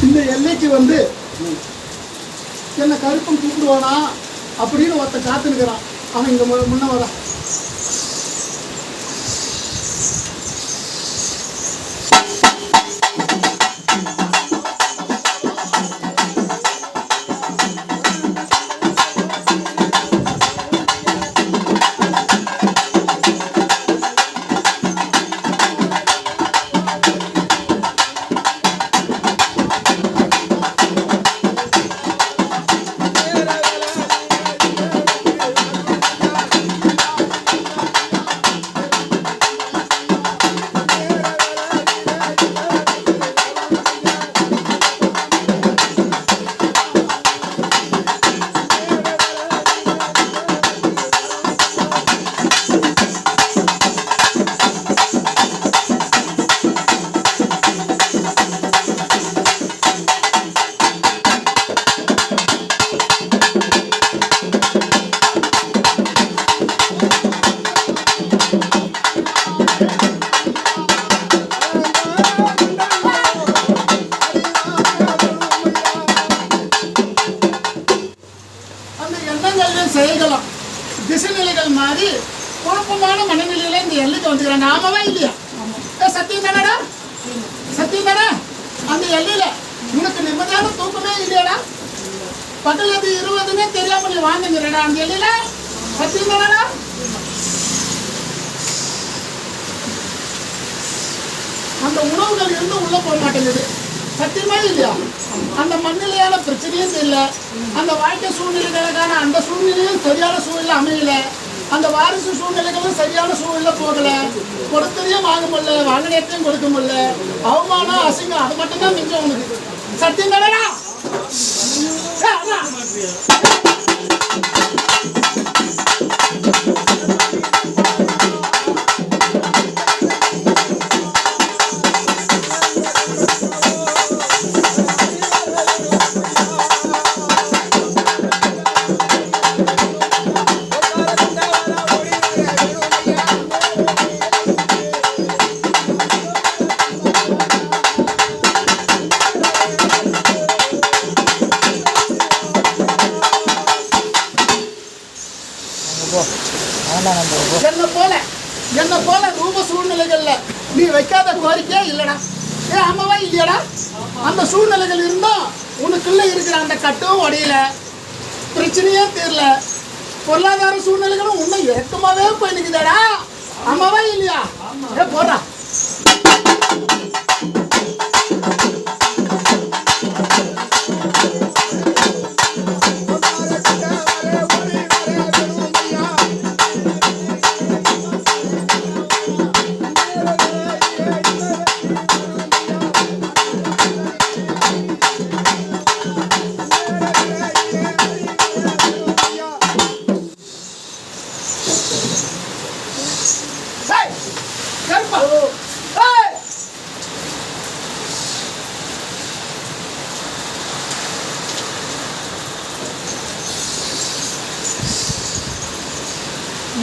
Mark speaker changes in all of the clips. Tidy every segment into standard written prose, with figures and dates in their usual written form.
Speaker 1: இந்த எல்லைக்கு வந்து என்ன கருப்பம் கூப்பிடுவானா அப்படின்னு ஒருத்த காத்துனுக்கிறான். அவன் இங்க முன்ன வரான். செயல்களும் திசைநிலைகள் மாறி குழப்பமான மனநிலையில இந்த எல்லைக்கு வந்துக்கிறாங்க. ஆமாவா இல்லையா? சத்தியம் தானடா? சத்தியம் தானே? அந்த எல்லையில உனக்கு நிம்மதியான தூக்கமே இல்லையாடா? 10-20 தெரியாம நீ வாங்குங்கிறடா அந்த எல்லையில. சத்தியம் தானடா? அந்த உணவுகள் இருந்து உள்ள போக மாட்டேங்குது. சத்தியமா இல்லையா? அந்த மண்ணிலையான பிரச்சனையும் இல்லை. அந்த வாழ்க்கை சூழ்நிலைகளுக்கான அந்த சூழ்நிலையும் சரியான சூழ்நிலை அமையல. அந்த வாரிசு சூழ்நிலைகளும் சரியான சூழ்நிலை போகல. கொடுத்ததையும் வாங்க முடியல, வாங்கினத்தையும் கொடுக்க முடியல. அவமானம், அசிங்கம் அது மட்டும்தான் மிஞ்சம் உனக்கு. சத்தியம் தானடா? என்ன போல ரூப சூழ்நிலைகள்ல நீ வைக்காத கோரிக்கையே இல்லடா. ஆமாவா இல்லையடா? அந்த சூழ்நிலைகள் இருந்தா உனக்குள்ள இருக்கிற அந்த கட்டும் உடையல, பிரச்சனையும் தீரல, பொருளாதார சூழ்நிலைகளும் உன்னை இறக்கமாவே போய் நிக்குதாடா. ஆமாவா இல்லையா? போடா.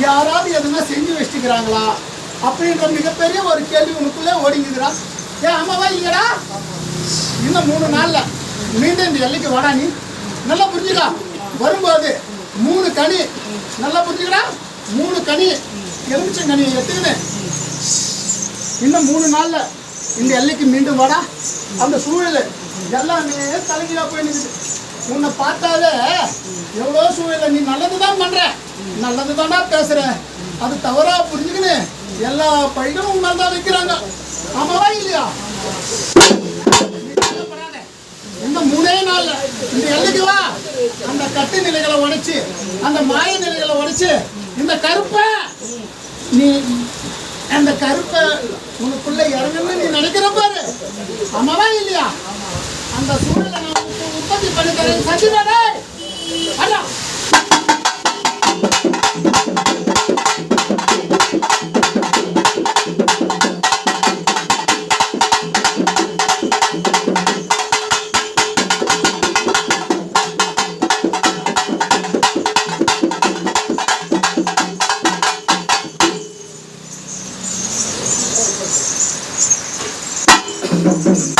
Speaker 1: யாராவது எதுனா செஞ்சு வச்சுக்கிறாங்களா அப்படின்ற மிகப்பெரிய ஒரு கேள்வி உனக்குள்ளே ஓடிங்குதுடா. ஆமாவா இல்லையடா? இன்னும் 3 நாள்ல மீண்டும் இந்த எல்லைக்கு வாடா. நீ நல்லா புரிஞ்சுக்கா. வரும்போது 3 கனி, நல்லா புரிஞ்சுக்கடா, 3 கனி எலுமிச்சங்கனி எடுத்துக்கின்னு இன்னும் 3 நாள்ல இந்த எல்லைக்கு மீண்டும் வாடா. அந்த சூழல் எல்லாமே தலைகீழா போய் நிற்குது. உன்னை பார்த்தாலே எவ்வளோ சூழல நீ நல்லதுதான் பண்ற, நல்லதுதானா பேசுற, அது தவறா புரிஞ்சுக்கின்னு எல்லா பழிகளும் உன்னால தான் வைக்கிறாங்க. ஆமாவா இல்லையா? இந்த 3 நாள்ல இந்த எல்லைக்கு வா. அந்த கட்டு நிலைகளை உடைச்சு, அந்த மாய நிலைகளை உடைச்சு, இந்த கருப்பை நீ அந்த கருப்பை உனக்குள்ள இறங்கணும்னு நீ நினைக்கிற பாரு. ஆமாவா இல்லையா? அந்த சூழலை நான் உற்பத்தி பண்ணி தரேன். சத்தியமாடா? அடா வச்சுக்கோங்க.